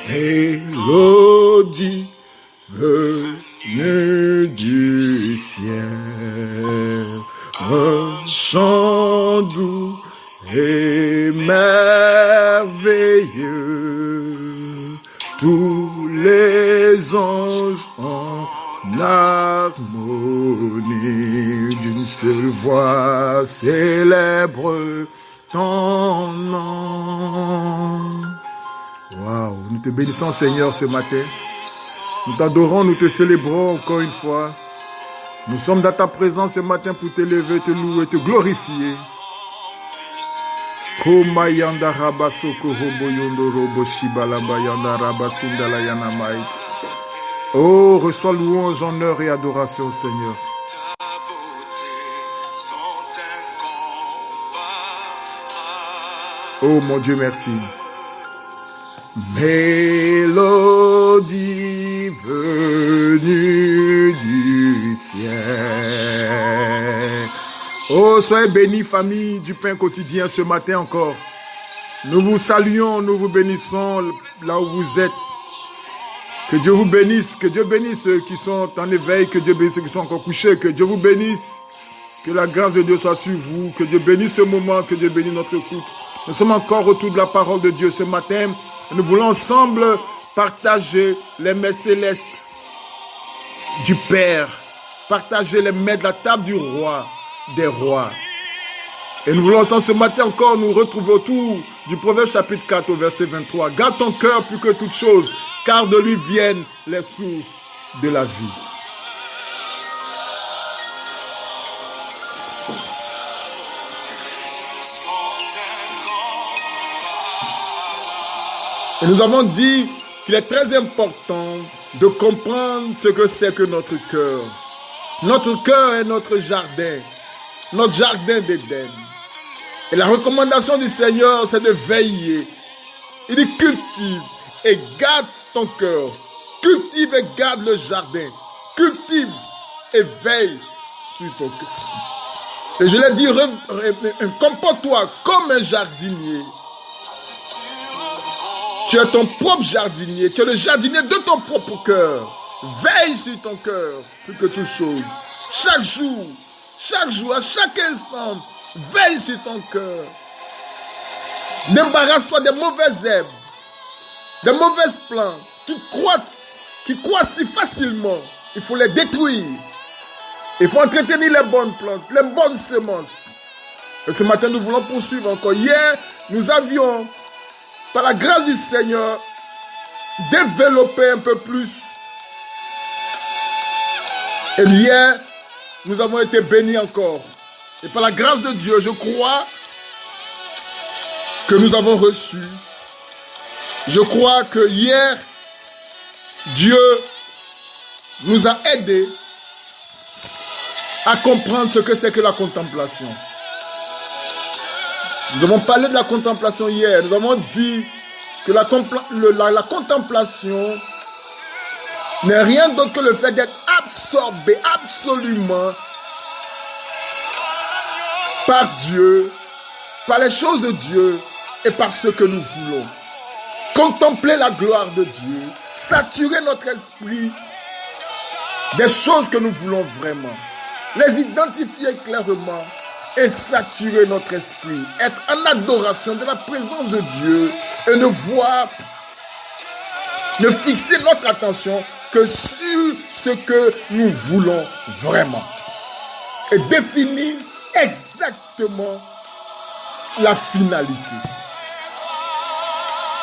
Mélodie venue du ciel, un chant doux et merveilleux, tous les anges en harmonie d'une seule voix célèbre ton nom. Waouh, nous te bénissons Seigneur ce matin. Nous t'adorons, nous te célébrons encore une fois. Nous sommes dans ta présence ce matin pour t'élever, te louer, te glorifier. Oh, reçois louange, honneur et adoration, Seigneur. Oh mon Dieu, merci. Mélodie venue du ciel. Oh, soyez bénis, famille du pain quotidien, ce matin encore. Nous vous saluons, nous vous bénissons là où vous êtes. Que Dieu vous bénisse, que Dieu bénisse ceux qui sont en éveil, que Dieu bénisse ceux qui sont encore couchés, que Dieu vous bénisse. Que la grâce de Dieu soit sur vous, que Dieu bénisse ce moment, que Dieu bénisse notre écoute. Nous sommes encore autour de la parole de Dieu ce matin. Nous voulons ensemble partager les mets célestes du Père, partager les mets de la table du roi des rois. Et nous voulons ensemble ce matin encore nous retrouver autour du Proverbe chapitre 4 au verset 23. Garde ton cœur plus que toute chose, car de lui viennent les sources de la vie. Et nous avons dit qu'il est très important de comprendre ce que c'est que notre cœur. Notre cœur est notre jardin d'Éden. Et la recommandation du Seigneur, c'est de veiller. Il dit cultive et garde ton cœur. Cultive et garde le jardin. Cultive et veille sur ton cœur. Et je l'ai dit, comporte-toi comme un jardinier. Tu es ton propre jardinier. Tu es le jardinier de ton propre cœur. Veille sur ton cœur plus que toute chose. Chaque jour, à chaque instant, veille sur ton cœur. Débarrasse-toi des mauvaises herbes, des mauvaises plantes qui croissent si facilement. Il faut les détruire. Il faut entretenir les bonnes plantes, les bonnes semences. Et ce matin, nous voulons poursuivre encore. Hier, nous avions, par la grâce du Seigneur, développé un peu plus. Et hier, nous avons été bénis encore. Et par la grâce de Dieu, je crois que nous avons reçu. Je crois que hier, Dieu nous a aidés à comprendre ce que c'est que la contemplation. Nous avons parlé de la contemplation hier. Nous avons dit que la contemplation n'est rien d'autre que le fait d'être absorbé absolument par Dieu, par les choses de Dieu et par ce que nous voulons. Contempler la gloire de Dieu, saturer notre esprit des choses que nous voulons vraiment, les identifier clairement et saturer notre esprit, être en adoration de la présence de Dieu et ne fixer notre attention que sur ce que nous voulons vraiment et définir exactement la finalité.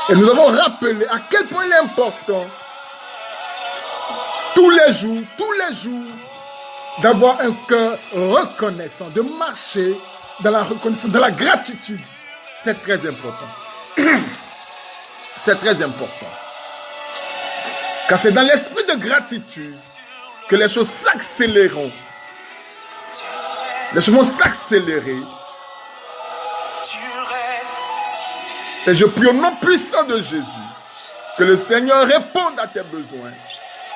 Et nous avons rappelé à quel point il est important tous les jours, d'avoir un cœur reconnaissant, de marcher dans la reconnaissance, dans la gratitude. C'est très important. C'est très important. Car c'est dans l'esprit de gratitude que les choses s'accéléreront. Les choses vont s'accélérer. Et je prie au nom puissant de Jésus que le Seigneur réponde à tes besoins.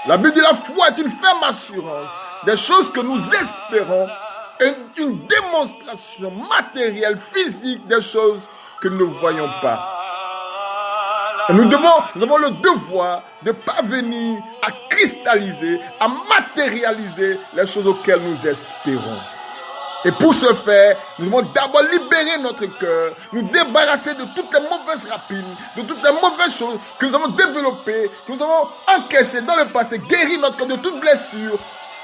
La Bible dit la foi est une ferme assurance des choses que nous espérons et une démonstration matérielle, physique des choses que nous ne voyons pas. Et nous avons le devoir de parvenir à cristalliser, à matérialiser les choses auxquelles nous espérons. Et pour ce faire, nous devons d'abord libérer notre cœur, nous débarrasser de toutes les mauvaises rapines, de toutes les mauvaises choses que nous avons développées, que nous avons encaissées dans le passé, guérir notre cœur de toute blessure,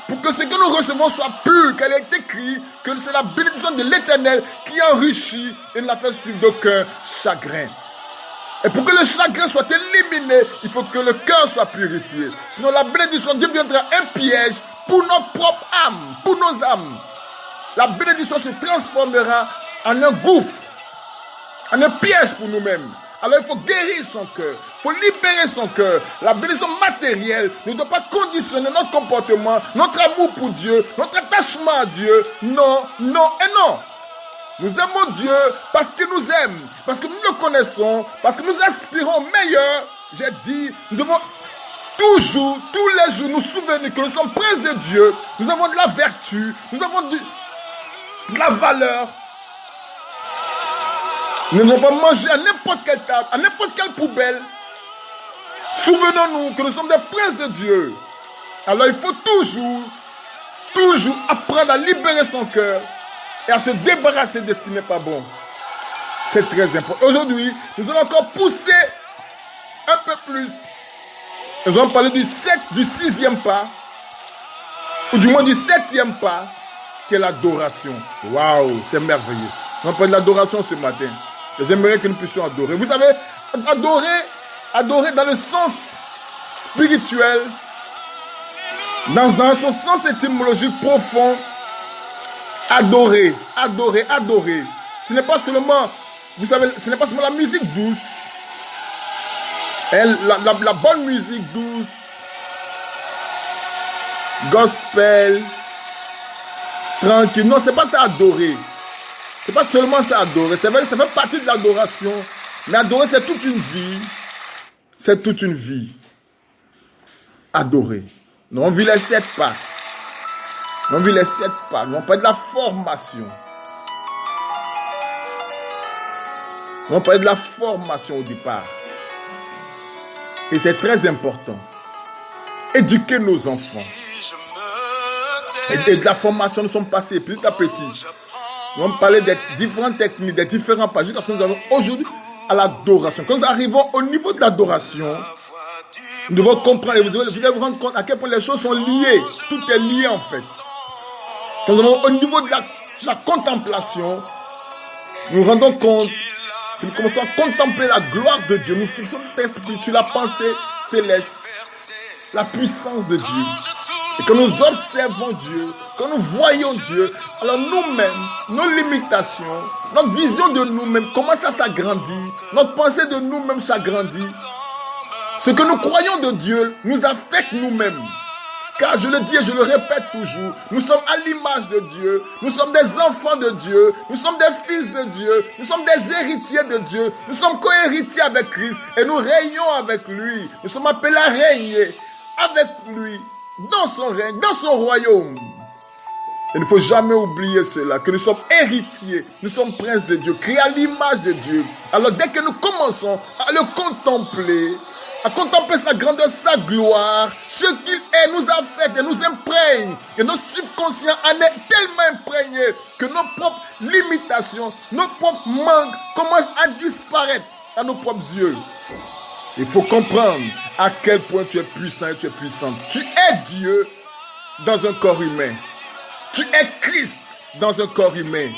pour que ce que nous recevons soit pur, qu'elle est écrit, que c'est la bénédiction de l'Éternel qui enrichit et n'a fait suivre d'aucun chagrin. Et pour que le chagrin soit éliminé, il faut que le cœur soit purifié. Sinon la bénédiction deviendra un piège pour notre propre âme, pour nos âmes. La bénédiction se transformera en un gouffre, en un piège pour nous-mêmes. Alors il faut guérir son cœur, il faut libérer son cœur. La bénédiction matérielle ne doit pas conditionner notre comportement, notre amour pour Dieu, notre attachement à Dieu. Non, non et non. Nous aimons Dieu parce qu'il nous aime, parce que nous le connaissons, parce que nous aspirons au meilleur. J'ai dit, nous devons toujours, tous les jours, nous souvenir que nous sommes princes de Dieu. Nous avons de la vertu, nous avons de la valeur. Nous ne devons pas manger à n'importe quelle table, à n'importe quelle poubelle. Souvenons-nous que nous sommes des princes de Dieu. Alors il faut toujours apprendre à libérer son cœur et à se débarrasser de ce qui n'est pas bon. C'est très important. Aujourd'hui, nous allons encore pousser un peu plus. Nous allons parler du 6e pas, ou du moins du 7e pas, qui est l'adoration. Waouh, c'est merveilleux. Nous allons parler de l'adoration ce matin. J'aimerais que nous puissions adorer. Vous savez, adorer dans le sens spirituel, dans son sens étymologique profond, adorer. Ce n'est pas seulement, vous savez, ce n'est pas seulement la musique douce, la bonne musique douce, gospel, tranquille. Non, c'est pas ça adorer. C'est pas seulement ça adorer. C'est vrai que ça fait partie de l'adoration. Mais adorer, c'est toute une vie. C'est toute une vie. Adorer. Nous on vit les 7 pas. Nous on parle de la formation. On parle de la formation au départ. Et c'est très important. Éduquer nos enfants. Et de la formation, nous sommes passés petit à petit. Nous allons parler des différentes techniques, des différents pas. Jusqu'à ce que nous avons aujourd'hui à l'adoration. Quand nous arrivons au niveau de l'adoration, nous devons comprendre, vous devez vous rendre compte à quel point les choses sont liées. Tout est lié en fait. Quand nous allons au niveau de la contemplation, nous nous rendons compte que nous commençons à contempler la gloire de Dieu. Nous fixons notre esprit sur la pensée céleste, la puissance de Dieu. Et quand nous observons Dieu, quand nous voyons Dieu, alors nous-mêmes, nos limitations, notre vision de nous-mêmes commence à s'agrandir. Notre pensée de nous-mêmes s'agrandit. Ce que nous croyons de Dieu nous affecte nous-mêmes. Car je le dis et je le répète toujours, nous sommes à l'image de Dieu, nous sommes des enfants de Dieu, nous sommes des fils de Dieu, nous sommes des héritiers de Dieu, nous sommes co-héritiers avec Christ et nous régnons avec lui. Nous sommes appelés à régner avec lui dans son règne, dans son royaume. Il ne faut jamais oublier cela, que nous sommes héritiers, nous sommes princes de Dieu, créés à l'image de Dieu. Alors dès que nous commençons à le contempler, à contempler sa grandeur, sa gloire, ce qu'il est nous affecte et nous imprègne. Et nos subconscients en est tellement imprégnés que nos propres limitations, nos propres manques commencent à disparaître à nos propres yeux. Il faut comprendre à quel point tu es puissant et tu es puissante. Tu es Dieu dans un corps humain. Tu es Christ dans un corps humain.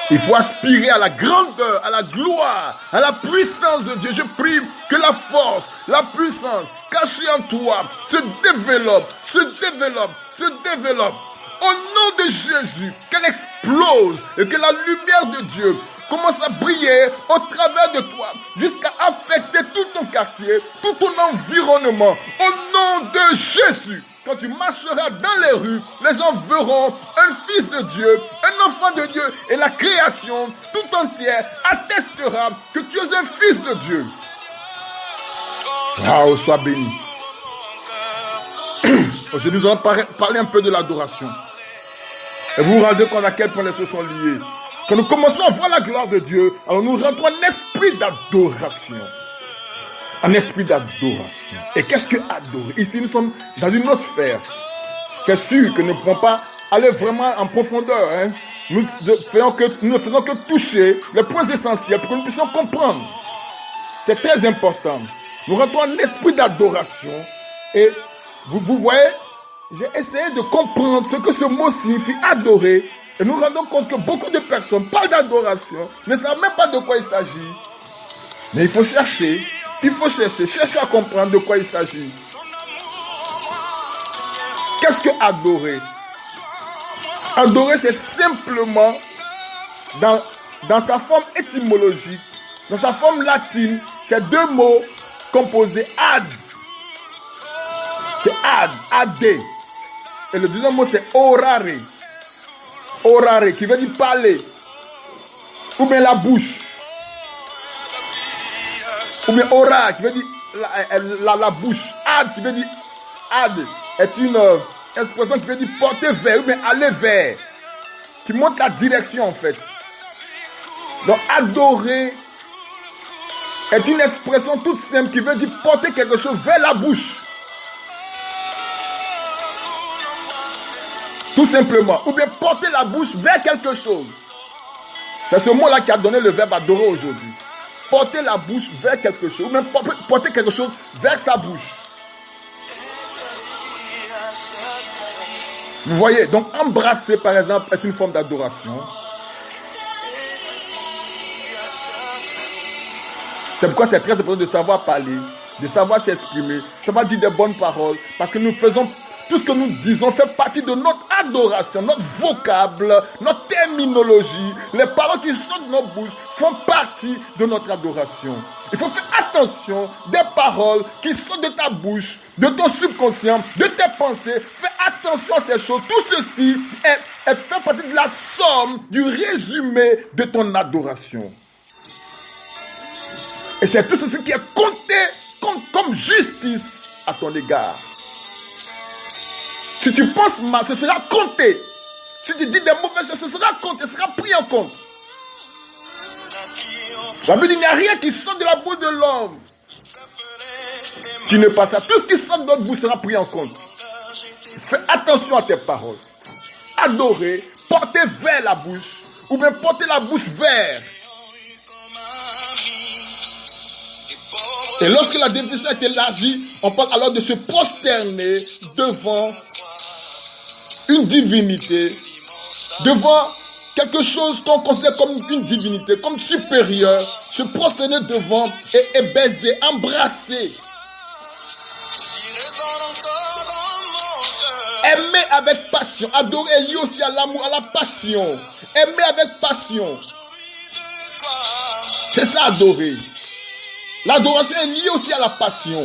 Il faut aspirer à la grandeur, à la gloire, à la puissance de Dieu. Je prie que la force, la puissance cachée en toi se développe. Au nom de Jésus, qu'elle explose et que la lumière de Dieu commence à briller au travers de toi jusqu'à affecter tout ton quartier, tout ton environnement. Au nom de Jésus. Quand tu marcheras dans les rues, les gens verront un fils de Dieu, un enfant de Dieu, et la création tout entière attestera que tu es un fils de Dieu. Waouh, sois béni. Aujourd'hui, nous allons parler un peu de l'adoration. Et vous vous rendez compte à quel point les choses sont liées. Quand nous commençons à voir la gloire de Dieu, alors nous rentrons en esprit esprit d'adoration. Un esprit d'adoration. Et qu'est-ce que adorer? Ici, nous sommes dans une autre sphère. C'est sûr que nous ne pouvons pas aller vraiment en profondeur. Hein. Nous ne faisons que toucher les points essentiels pour que nous puissions comprendre. C'est très important. Nous rentrons en esprit d'adoration. Et vous voyez, j'ai essayé de comprendre ce que ce mot signifie adorer. Et nous nous rendons compte que beaucoup de personnes parlent d'adoration, ne savent même pas de quoi il s'agit. Mais il faut chercher à comprendre de quoi il s'agit. Qu'est-ce que adorer? Adorer, c'est simplement, dans sa forme étymologique, dans sa forme latine, c'est deux mots composés ad. C'est ad. Et le deuxième mot, c'est orare. Orare, qui veut dire parler. Ou bien la bouche. Ou bien ora, qui veut dire la bouche. Ad, qui veut dire ad, est une expression qui veut dire porter vers, ou bien aller vers. Qui montre la direction en fait. Donc adorer est une expression toute simple qui veut dire porter quelque chose vers la bouche. Tout simplement. Ou bien porter la bouche vers quelque chose. C'est ce mot-là qui a donné le verbe adorer aujourd'hui. Porter la bouche vers quelque chose. Ou même porter quelque chose vers sa bouche. Vous voyez, donc embrasser par exemple est une forme d'adoration. C'est pourquoi c'est très important de savoir parler, de savoir s'exprimer, savoir dire des bonnes paroles. Parce que nous faisons, tout ce que nous disons fait partie de notre adoration, notre vocable, notre terminologie. Les paroles qui sortent de notre bouche font partie de notre adoration. Il faut faire attention des paroles qui sortent de ta bouche, de ton subconscient, de tes pensées. Fais attention à ces choses. Tout ceci fait partie de la somme, du résumé de ton adoration. Et c'est tout ceci qui est compté comme justice à ton égard. Si tu penses mal, ce sera compté. Si tu dis des mauvaises choses, ce sera compté, ce sera pris en compte. La Bible dit, il n'y a rien qui sort de la bouche de l'homme qui ne passe pas. Tout ce qui sort de notre bouche sera pris en compte. Fais attention à tes paroles. Adorer, porter vers la bouche, ou bien porter la bouche vers. Et lorsque la définition est élargie, on parle alors de se prosterner devant une divinité, devant quelque chose qu'on considère comme une divinité, comme supérieure, se prosterner devant et baiser, embrasser. Aimer avec passion, adorer est lié aussi à l'amour, à la passion. Aimer avec passion. C'est ça adorer. L'adoration est liée aussi à la passion.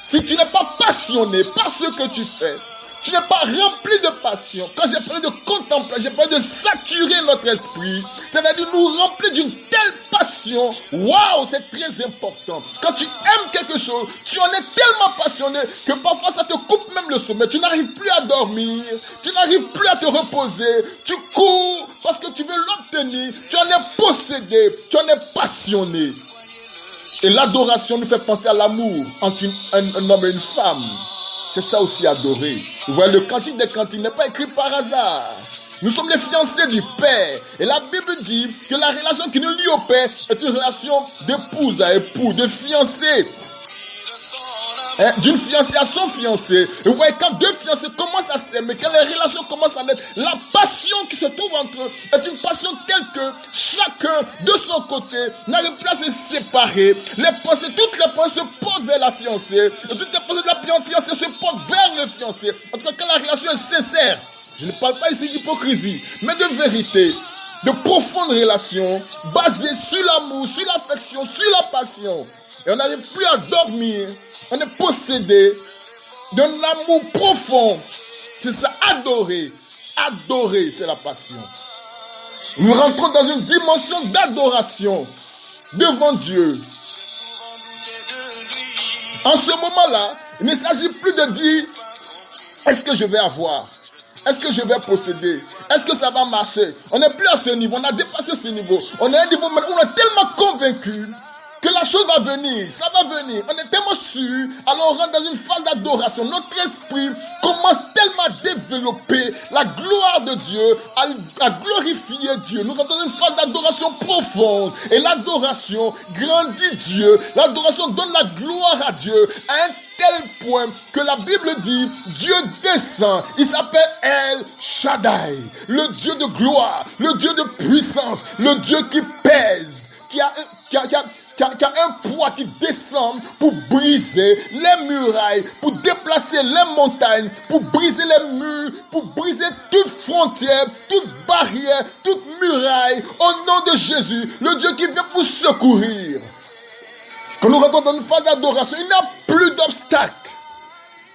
Si tu n'es pas passionné par ce que tu fais, tu n'es pas rempli de passion. Quand j'ai parlé de contempler, j'ai parlé de saturer notre esprit. C'est-à-dire nous remplir d'une telle passion. Waouh, c'est très important. Quand tu aimes quelque chose, tu en es tellement passionné que parfois ça te coupe même le sommeil. Tu n'arrives plus à dormir. Tu n'arrives plus à te reposer. Tu cours parce que tu veux l'obtenir. Tu en es possédé. Tu en es passionné. Et l'adoration nous fait penser à l'amour entre un homme et une femme. C'est ça aussi adorer. Vous voyez, le cantique des cantiques n'est pas écrit par hasard. Nous sommes les fiancés du Père. Et la Bible dit que la relation qui nous lie au Père est une relation d'épouse à époux, de fiancé. D'une fiancée à son fiancé. Et vous voyez, quand deux fiancés commencent à s'aimer, quand les relations commencent à naître, la passion qui se trouve entre eux est une passion telle que chacun de son côté n'arrive plus à se séparer. Toutes les pensées se portent vers la fiancée. Et toutes les pensées de la fiancée se portent vers le fiancé. En tout cas, quand la relation est sincère, je ne parle pas ici d'hypocrisie, mais de vérité, de profonde relation, basée sur l'amour, sur l'affection, sur la passion. Et on n'arrive plus à dormir. On est possédé d'un amour profond. C'est ça, adorer. Adorer, c'est la passion. Nous rentrons dans une dimension d'adoration devant Dieu. En ce moment-là, il ne s'agit plus de dire, est-ce que je vais avoir? Est-ce que je vais posséder? Est-ce que ça va marcher? On n'est plus à ce niveau, on a dépassé ce niveau. On est à un niveau où on est tellement convaincu que la chose va venir, ça va venir. On est tellement sûr, alors on rentre dans une phase d'adoration. Notre esprit commence tellement à développer la gloire de Dieu, à glorifier Dieu. Nous rentrons dans une phase d'adoration profonde. Et l'adoration grandit Dieu. L'adoration donne la gloire à Dieu à un tel point que la Bible dit, Dieu descend. Il s'appelle El Shaddai, le Dieu de gloire, le Dieu de puissance, le Dieu qui pèse, qui a un poids qui descend pour briser les murailles, pour déplacer les montagnes, pour briser les murs, pour briser toute frontière, toute barrière, toute muraille, au nom de Jésus, le Dieu qui vient pour secourir. Quand nous rentrons dans une phase d'adoration, il n'y a plus d'obstacles.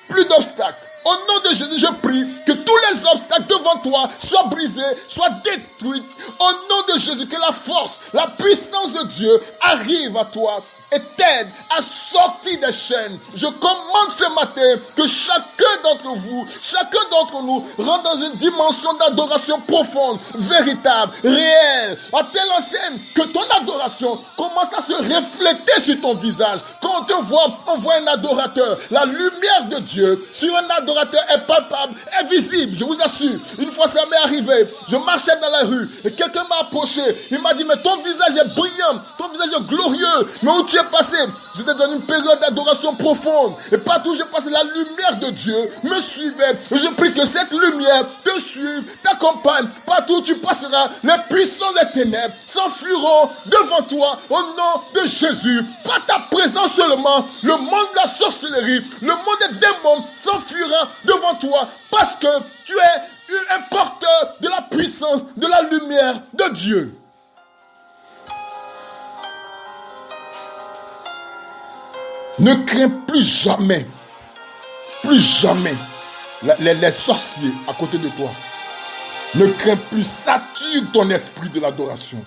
Plus d'obstacles. Au nom de Jésus, je prie que tous les obstacles devant toi soient brisés, soient détruits. Au nom de Jésus, que la force, la puissance de Dieu arrive à toi et t'aide à sortir des chaînes. Je commande ce matin que chacun d'entre vous, chacun d'entre nous rentre dans une dimension d'adoration profonde, véritable, réelle, à telle enseigne que ton adoration commence à se refléter sur ton visage. Quand on te voit, on voit un adorateur. La lumière de Dieu sur un adorateur est palpable, est visible, je vous assure. Une fois ça m'est arrivé, je marchais dans la rue et quelqu'un m'a approché. Il m'a dit, mais ton visage est brillant, ton visage est glorieux, mais où tu es passé? J'étais dans une période d'adoration profonde et partout où j'ai passé, la lumière de Dieu me suivait. Et je prie que cette lumière te suive, t'accompagne. Partout où tu passeras, les puissants des ténèbres s'enfuiront devant toi au nom de Jésus. Par ta présence seulement, le monde de la sorcellerie, le monde des démons s'enfuira devant toi parce que tu es un porteur de la puissance, de la lumière de Dieu. Ne crains plus jamais les sorciers à côté de toi. Ne crains plus, sature ton esprit de l'adoration.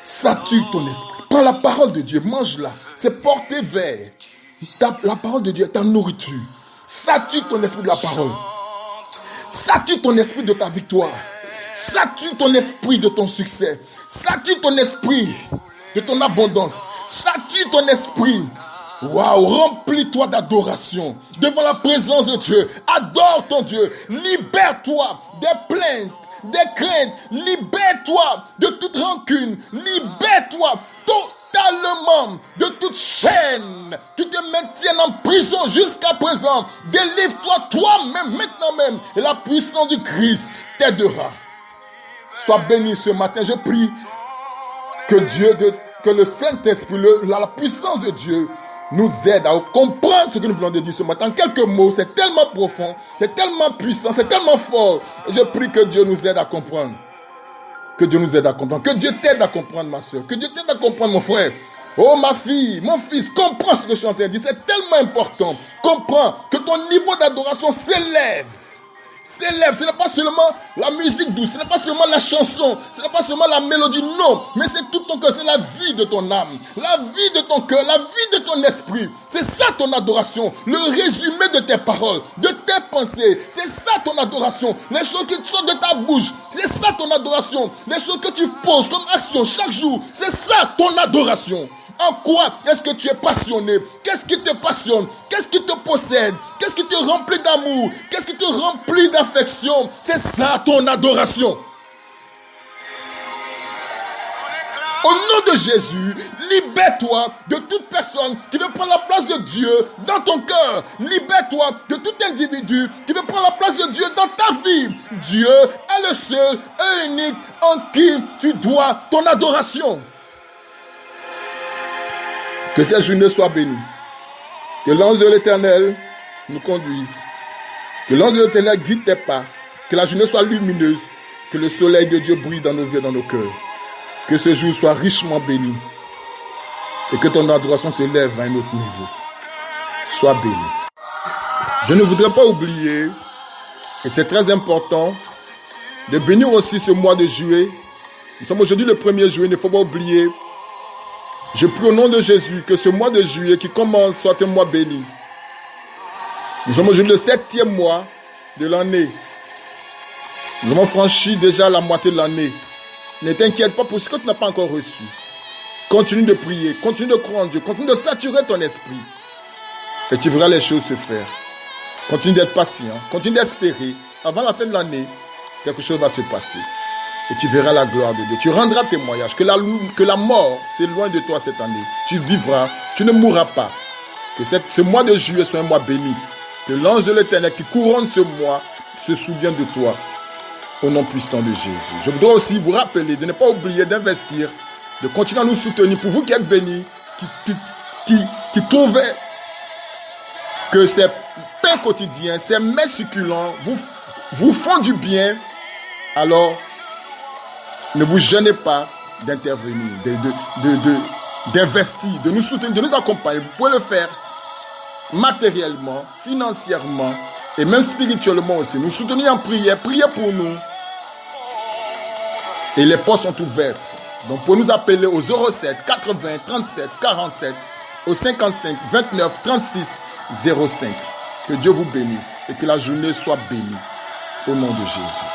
Sature ton esprit. Prends la parole de Dieu, mange-la. C'est porté vers. La parole de Dieu est ta nourriture. Sature ton esprit de la parole. Sature ton esprit de ta victoire. Sature ton esprit de ton succès. Sature ton esprit de ton abondance. Sature ton esprit. Waouh, remplis-toi d'adoration devant la présence de Dieu. Adore ton Dieu. Libère-toi des plaintes, des craintes. Libère-toi de toute rancune. Libère-toi totalement de toute chaîne qui te maintienne en prison jusqu'à présent. Délivre-toi toi-même, maintenant même. Et la puissance du Christ t'aidera. Sois béni ce matin. Je prie que le Saint-Esprit, la puissance de Dieu nous aide à comprendre ce que nous voulons de dire ce matin. En quelques mots, c'est tellement profond, c'est tellement puissant, c'est tellement fort. Et je prie que Dieu nous aide à comprendre. Que Dieu nous aide à comprendre. Que Dieu t'aide à comprendre, ma soeur. Que Dieu t'aide à comprendre, mon frère. Oh, ma fille, mon fils, comprends ce que je suis en train de dire. C'est tellement important. Comprends que ton niveau d'adoration s'élève. Ce n'est pas seulement la musique douce, ce n'est pas seulement la chanson, ce n'est pas seulement la mélodie, non, mais c'est tout ton cœur, c'est la vie de ton âme, la vie de ton cœur, la vie de ton esprit. C'est ça ton adoration, le résumé de tes paroles, de tes pensées, c'est ça ton adoration, les choses qui sortent de ta bouche, c'est ça ton adoration, les choses que tu poses comme action chaque jour, c'est ça ton adoration. En quoi est-ce que tu es passionné? Qu'est-ce qui te passionne? Qu'est-ce qui te possède? Qu'est-ce qui te remplit d'amour? Qu'est-ce qui te remplit d'affection? C'est ça ton adoration. Au nom de Jésus, libère-toi de toute personne qui veut prendre la place de Dieu dans ton cœur. Libère-toi de tout individu qui veut prendre la place de Dieu dans ta vie. Dieu est le seul et unique en qui tu dois ton adoration. Que cette journée soit bénie. Que l'ange de l'Éternel nous conduise. Que l'ange de l'Éternel guide tes pas. Que la journée soit lumineuse. Que le soleil de Dieu brille dans nos vies et dans nos cœurs. Que ce jour soit richement béni. Et que ton adoration s'élève à un autre niveau. Sois béni. Je ne voudrais pas oublier, et c'est très important, de bénir aussi ce mois de juillet. Nous sommes aujourd'hui le 1er juillet, il ne faut pas oublier. Je prie au nom de Jésus que ce mois de juillet qui commence soit un mois béni. Nous sommes aujourd'hui le 7e mois de l'année. Nous avons franchi déjà la moitié de l'année. Ne t'inquiète pas pour ce que tu n'as pas encore reçu. Continue de prier, continue de croire en Dieu, continue de saturer ton esprit. Et tu verras les choses se faire. Continue d'être patient, continue d'espérer. Avant la fin de l'année, quelque chose va se passer. Et tu verras la gloire de Dieu. Tu rendras témoignage que la mort s'éloigne de toi cette année. Tu vivras, tu ne mourras pas. Que ce mois de juillet soit un mois béni. Que l'ange de l'Éternel qui couronne ce mois se souvienne de toi. Au nom puissant de Jésus. Je voudrais aussi vous rappeler de ne pas oublier d'investir, de continuer à nous soutenir. Pour vous qui êtes bénis, qui trouvez que ces pains quotidiens, ces mets succulents vous font du bien, alors ne vous gênez pas d'intervenir, d'investir, de nous soutenir, de nous accompagner. Vous pouvez le faire matériellement, financièrement et même spirituellement aussi. Nous soutenir en prière, priez pour nous. Et les portes sont ouvertes. Donc, vous pouvez nous appeler au 07 80 37 47, au 55 29 36 05. Que Dieu vous bénisse et que la journée soit bénie. Au nom de Jésus.